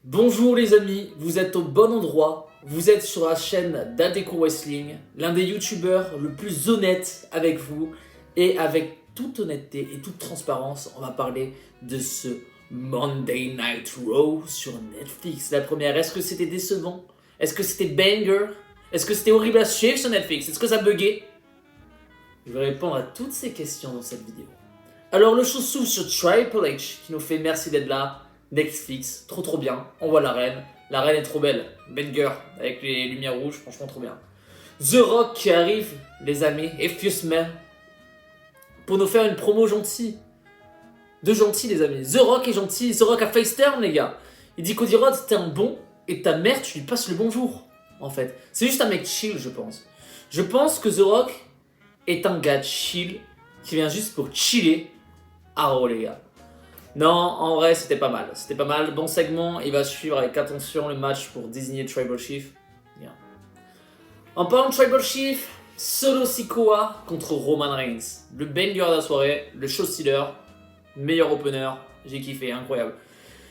Bonjour les amis, vous êtes au bon endroit, vous êtes sur la chaîne d'Adeco Wrestling, l'un des youtubeurs le plus honnête avec vous, et avec toute honnêteté et toute transparence, on va parler de ce Monday Night Raw sur Netflix. La première, est-ce que c'était décevant? Est-ce que c'était banger? Est-ce que c'était horrible à suivre sur Netflix? Est-ce que ça buguait? Je vais répondre à toutes ces questions dans cette vidéo. Alors le show s'ouvre sur Triple H qui nous fait merci d'être là. Netflix, trop bien, on voit la reine est trop belle, banger, avec les lumières rouges, franchement trop bien. The Rock qui arrive, les amis, et Fuse Man, pour nous faire une promo gentille. De gentil les amis, The Rock est gentil, The Rock a face turn les gars. Il dit Cody Rhodes t'es un bon, et ta mère tu lui passes le bonjour, en fait. C'est juste un mec chill je pense. Je pense que The Rock est un gars chill, qui vient juste pour chiller à Raw les gars. Non, en vrai, c'était pas mal. C'était pas mal. Bon segment. Il va suivre avec attention le match pour désigner Tribal Chief. Bien. En parlant de Tribal Chief, Solo Sikoa contre Roman Reigns. Le banger de la soirée, le show stealer, meilleur opener. J'ai kiffé, incroyable.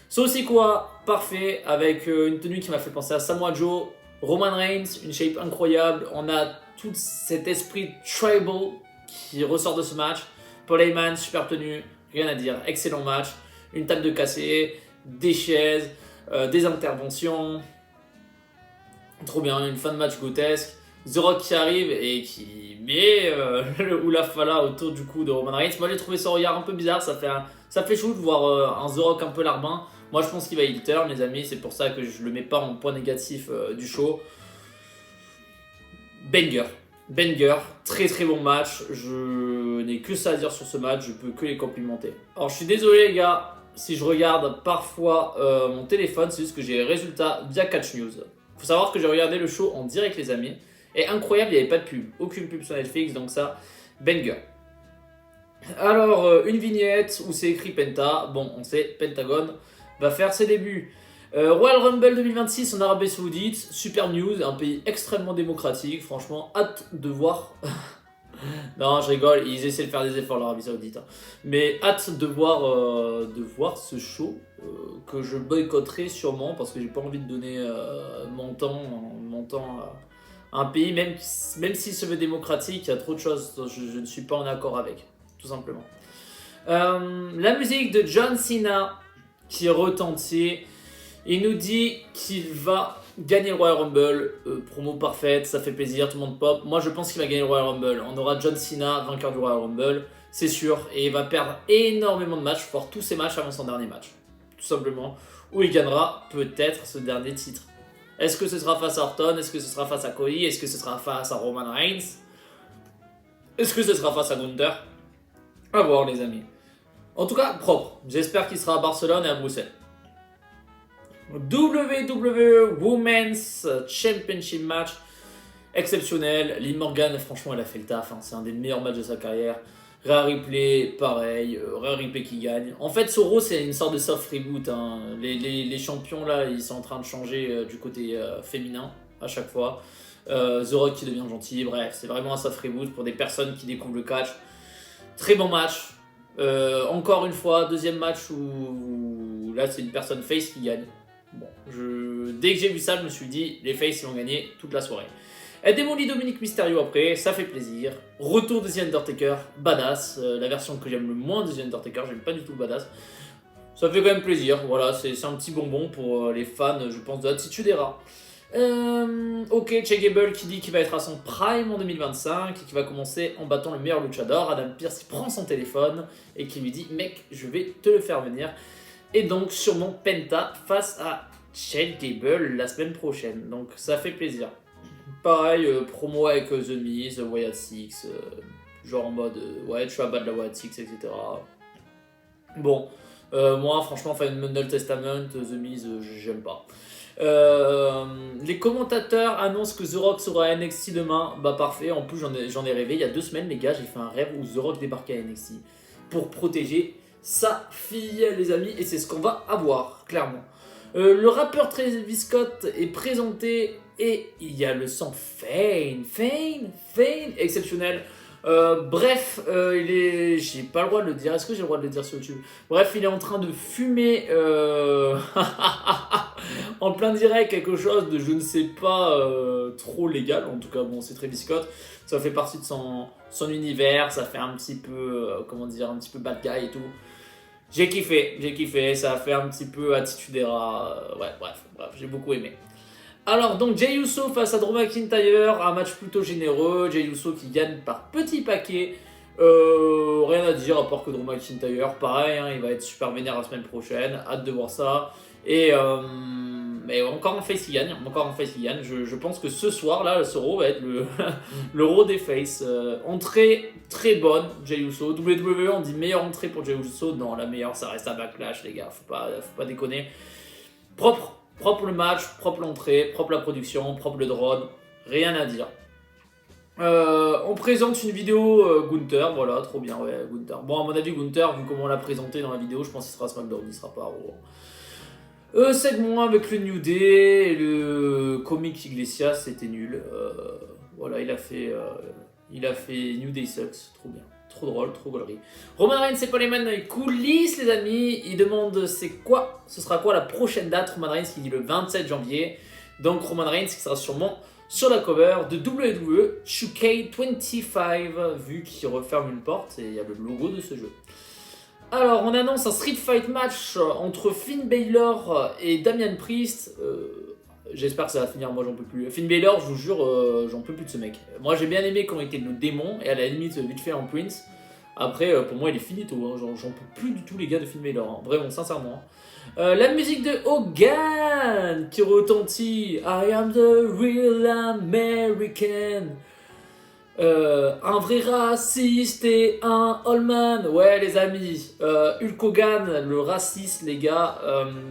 Solo Sikoa, parfait, avec une tenue qui m'a fait penser à Samoa Joe. Roman Reigns, une shape incroyable. On a tout cet esprit tribal qui ressort de ce match. Paul Heyman, super tenue. Rien à dire, excellent match, une table de cassé, des chaises, des interventions, trop bien, une fin de match grotesque. The Rock qui arrive et qui met le Oula Fala autour du cou de Roman Reigns. Moi j'ai trouvé son regard un peu bizarre, ça fait chou de voir un The Rock un peu larbin. Moi je pense qu'il va heel turn les amis, c'est pour ça que je le mets pas en point négatif du show. Banger, très bon match, je n'ai que ça à dire sur ce match, je peux que les complimenter. Alors je suis désolé les gars, si je regarde parfois mon téléphone, c'est juste que j'ai les résultats via Catch News. Faut savoir que j'ai regardé le show en direct les amis, et incroyable, il n'y avait pas de pub, aucune pub sur Netflix, donc ça, banger. Alors, une vignette où c'est écrit Penta, bon on sait, Pentagon va faire ses débuts. Royal Rumble 2026 en Arabie Saoudite, super news, un pays extrêmement démocratique, franchement, hâte de voir. Non, je rigole, ils essaient de faire des efforts l'Arabie Saoudite, hein. Mais hâte de voir ce show que je boycotterai sûrement parce que j'ai pas envie de donner mon temps à un pays, même s'il se veut démocratique, il y a trop de choses, je ne suis pas en accord avec, tout simplement. La musique de John Cena qui retentit. Il nous dit qu'il va gagner le Royal Rumble, promo parfaite, ça fait plaisir, tout le monde pop. Moi je pense qu'il va gagner le Royal Rumble. On aura John Cena, vainqueur du Royal Rumble, c'est sûr. Et il va perdre énormément de matchs, voire tous ses matchs avant son dernier match. Tout simplement. Où il gagnera peut-être ce dernier titre. Est-ce que ce sera face à Orton? Est-ce que ce sera face à Cody? Est-ce que ce sera face à Roman Reigns? Est-ce que ce sera face à Gunther? À voir les amis. En tout cas, propre. J'espère qu'il sera à Barcelone et à Bruxelles. WWE Women's Championship match exceptionnel. Liv Morgan, franchement, elle a fait le taf, hein. C'est un des meilleurs matchs de sa carrière. Rhea Ripley, pareil. Rhea Ripley qui gagne. En fait, Soro, c'est une sorte de soft reboot, hein. Les champions, là, ils sont en train de changer du côté féminin à chaque fois. The Rock qui devient gentil. Bref, c'est vraiment un soft reboot pour des personnes qui découvrent le catch. Très bon match. Encore une fois, deuxième match où là, c'est une personne face qui gagne. Bon, dès que j'ai vu ça, je me suis dit, les Faces ils vont gagner toute la soirée. Elle démolit Dominique Mysterio après, ça fait plaisir. Retour de The Undertaker, badass. La version que j'aime le moins de The Undertaker, j'aime pas du tout le badass. Ça fait quand même plaisir, voilà, c'est un petit bonbon pour les fans, je pense, de Attitude Era. Ok, Che Gable qui dit qu'il va être à son prime en 2025 et qui va commencer en battant le meilleur luchador. Adam Pearce prend son téléphone et qui lui dit mec, je vais te le faire venir. Et donc sûrement Penta face à Chad Gable la semaine prochaine. Donc ça fait plaisir. Pareil, promo avec The Miz, Wyatt Six, genre en mode ouais tu vas battre la Wyatt Six, etc. Bon, moi franchement Fundamental Testament, The Miz, j'aime pas. Les commentateurs annoncent que The Rock sera à NXT demain. Bah parfait, en plus j'en ai rêvé. Il y a 2 semaines les gars, j'ai fait un rêve où The Rock débarquait à NXT pour protéger sa fille les amis, et c'est ce qu'on va avoir clairement. Le rappeur Travis Scott est présenté et il y a le son Fane exceptionnel. Bref, il est... J'ai pas le droit de le dire. Est-ce que j'ai le droit de le dire sur YouTube? Bref, il est en train de fumer en plein direct quelque chose de je ne sais pas trop légal. En tout cas, bon, c'est Travis Scott. Ça fait partie de son univers. Ça fait un petit peu, comment dire, un petit peu bad guy et tout. J'ai kiffé. Ça a fait un petit peu Attitude Era. Ouais, bref, j'ai beaucoup aimé. Alors, donc, Jey Uso face à Drew McIntyre. Un match plutôt généreux. Jey Uso qui gagne par petits paquets. Rien à dire à part que Drew McIntyre, pareil, hein, il va être super vénère la semaine prochaine, hâte de voir ça. Et encore un face qui gagne, Je pense que ce soir là, ce Raw va être le Raw des faces. Entrée très bonne, Jey Uso. WWE on dit meilleure entrée pour Jey Uso, non, la meilleure ça reste à Backlash les gars, faut pas déconner. Propre le match, propre l'entrée, propre la production, propre le drone, rien à dire. On présente une vidéo Gunther, voilà, trop bien, ouais, Gunther. Bon, à mon avis, Gunther, vu comment on l'a présenté dans la vidéo, je pense qu'il sera à SmackDown, il sera pas à Raw. Segment avec le New Day et le comic Iglesias, c'était nul. Voilà, il a fait New Day Sucks, trop bien, trop drôle, trop gaulerie. Roman Reigns, c'est pas les mains dans les coulisses, les amis. Il demande ce sera quoi la prochaine date. Roman Reigns qui dit le 27 janvier. Donc Roman Reigns qui sera sûrement sur la cover de WWE 2K25, vu qu'il referme une porte et il y a le logo de ce jeu. Alors, on annonce un Street Fight match entre Finn Balor et Damian Priest. J'espère que ça va finir, moi j'en peux plus. Finn Balor, je vous jure, j'en peux plus de ce mec. Moi j'ai bien aimé quand il était le démon, et à la limite, vite fait en Prince. Après, pour moi, il est finito, hein. J'en peux plus du tout les gars de Finn Balor, hein. Vraiment, sincèrement. La musique de Hogan qui retentit I am the real American. Un vrai raciste et un allman. Ouais les amis, Hulk Hogan, le raciste les gars,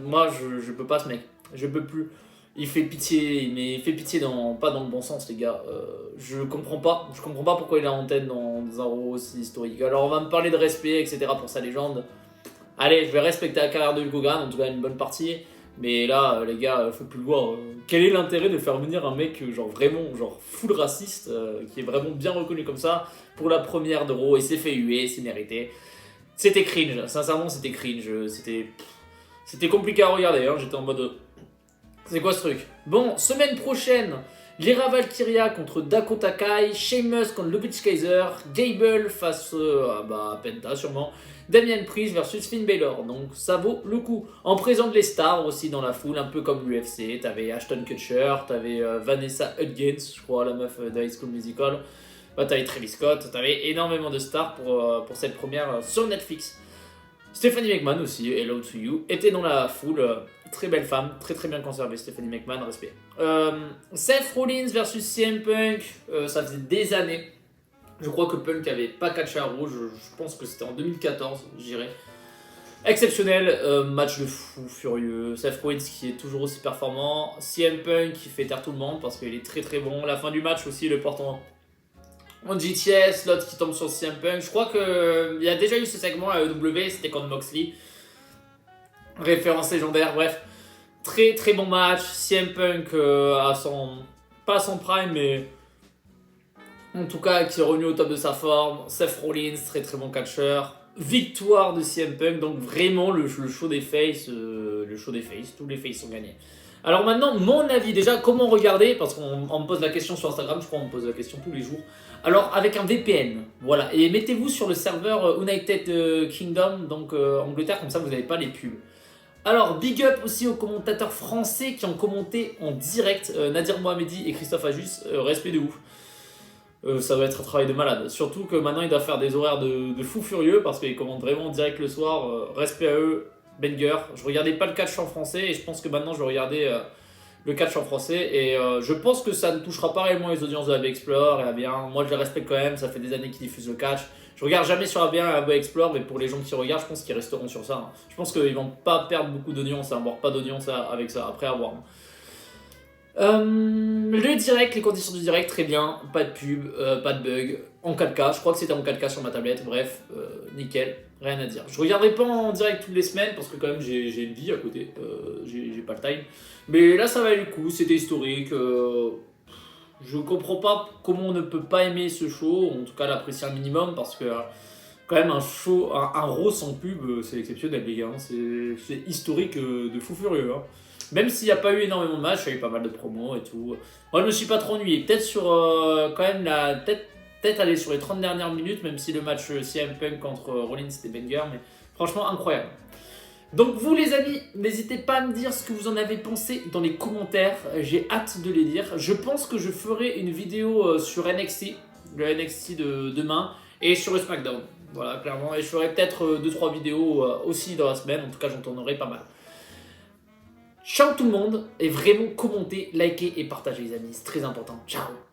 moi je peux pas ce mec, je peux plus. Il fait pitié, mais il fait pitié pas dans le bon sens les gars. Je comprends pas pourquoi il est en tête dans un rôle aussi historique. Alors on va me parler de respect etc pour sa légende. Allez, je vais respecter la carrière de Hulk Hogan, en tout cas une bonne partie. Mais là, les gars, faut plus le voir. Quel est l'intérêt de faire venir un mec genre vraiment, genre full raciste, qui est vraiment bien reconnu comme ça, pour la première de Raw, et s'est fait huer, c'est mérité. C'était cringe, sincèrement c'était cringe, c'était compliqué à regarder, hein. J'étais en mode... C'est quoi ce truc? Bon, semaine prochaine, Lyra Valkyria contre Dakota Kai, Sheamus contre Lubitsch Kaiser, Gable face à Penta sûrement, Damian Priest versus Finn Balor, donc ça vaut le coup. En présente les stars aussi dans la foule, un peu comme l'UFC, t'avais Ashton Kutcher, t'avais Vanessa Hudgens, je crois la meuf de High School Musical, t'avais Travis Scott, t'avais énormément de stars pour cette première sur Netflix. Stephanie McMahon aussi, Hello to You, était dans la foule, très belle femme, très très bien conservée Stephanie McMahon, respect. Seth Rollins versus CM Punk, ça faisait des années. Je crois que Punk avait pas catché à Raw, je pense que c'était en 2014, j'irais. Exceptionnel, match de fou furieux. Seth Rollins qui est toujours aussi performant. CM Punk qui fait taire tout le monde parce qu'il est très très bon. La fin du match aussi, le porte en GTS, l'autre qui tombe sur CM Punk. Je crois qu'il y a déjà eu ce segment à EW, c'était contre Moxley. Référence légendaire, bref. Très très bon match. CM Punk pas à son prime, mais en tout cas qui est revenu au top de sa forme. Seth Rollins, très très bon catcheur. Victoire de CM Punk, donc vraiment le show des faces, tous les faces sont gagnés. Alors maintenant, mon avis, déjà, comment regarder, parce qu'on me pose la question sur Instagram, je crois qu'on me pose la question tous les jours. Alors, avec un VPN, voilà, et mettez-vous sur le serveur United Kingdom, donc Angleterre, comme ça vous n'avez pas les pubs. Alors, big up aussi aux commentateurs français qui ont commenté en direct, Nadir Mohamedi et Christophe Ajus, respect de ouf. Ça va être un travail de malade, surtout que maintenant ils doivent faire des horaires de fou furieux, parce qu'ils commentent vraiment en direct le soir, respect à eux. Banger. Je regardais pas le catch en français et je pense que maintenant je vais regarder le catch en français et je pense que ça ne touchera pas réellement les audiences de AB Explore et AB1. Moi je les respecte quand même, ça fait des années qu'ils diffusent le catch. Je regarde jamais sur AB1 et AB Explore, mais pour les gens qui regardent, je pense qu'ils resteront sur ça, hein. Je pense qu'ils vont pas perdre beaucoup d'audience, voire pas d'audience avec ça, après avoir. Le direct, les conditions du direct, très bien, pas de pub, pas de bug, en 4K, je crois que c'était en 4K sur ma tablette, bref, nickel, rien à dire. Je regarderai pas en direct toutes les semaines parce que quand même j'ai une vie à côté, j'ai pas le time. Mais là ça valait le coup, c'était historique, je comprends pas comment on ne peut pas aimer ce show, en tout cas l'apprécier un minimum parce que quand même un show, un Raw sans pub, c'est exceptionnel les gars, hein. C'est historique de fou furieux. Hein. Même s'il n'y a pas eu énormément de matchs, il y a eu pas mal de promos et tout. Moi je me suis pas trop ennuyé, peut-être sur quand même peut-être aller sur les 30 dernières minutes, même si le match CM Punk contre Rollins c'était banger, mais franchement incroyable. Donc vous les amis, n'hésitez pas à me dire ce que vous en avez pensé dans les commentaires, j'ai hâte de les lire. Je pense que je ferai une vidéo sur NXT, le NXT de demain, et sur le SmackDown. Voilà, clairement, et je ferai peut-être 2-3 vidéos aussi dans la semaine, en tout cas j'en tournerai pas mal. Ciao tout le monde, et vraiment commentez, likez et partagez les amis, c'est très important. Ciao.